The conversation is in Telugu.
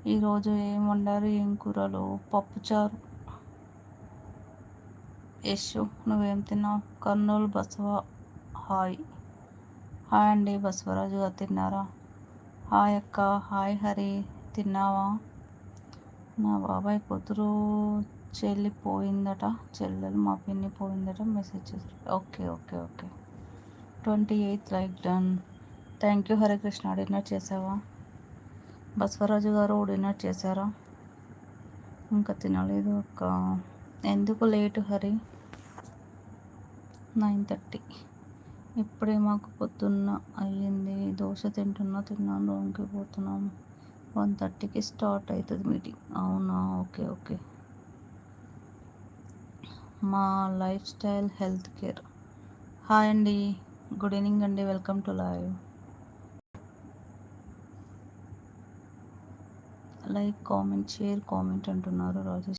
ఈరోజు ఏం వండారు, ఏం కూరలు? పప్పుచారు. యశు నువ్వేం తిన్నావు? కర్నూలు బసవ హాయ్. హాయ్ అండి బసవరాజు గారు తిన్నారా? హాయ్ అక్క. హాయ్ హరి తిన్నావా? నా బాబాయ్ కూతురు చెల్లిపోయిందట, చెల్లెలు మా పిన్ని పోయిందట మెసేజ్ చేశారు. Okay okay okay. 28th like done. Thank you Harikrishna. Dinner చేసావా? బసవరాజు గారు డిన్నర్ చేశారా? ఇంకా తినలేదు అక్క. ఎందుకు లేటు హరి? 9:30. ఇప్పుడే మాకు పొద్దున్న అయ్యింది. దోశ తిన్నాను, రూమ్కి పోతున్నాము. 1:30కి స్టార్ట్ అవుతుంది మీటింగ్. అవునా, ఓకే ఓకే. మా life style health care. Hi అండి, గుడ్ ఈవినింగ్ అండి, welcome to live. Like comment share comment అంటున్నారు రాజేష్.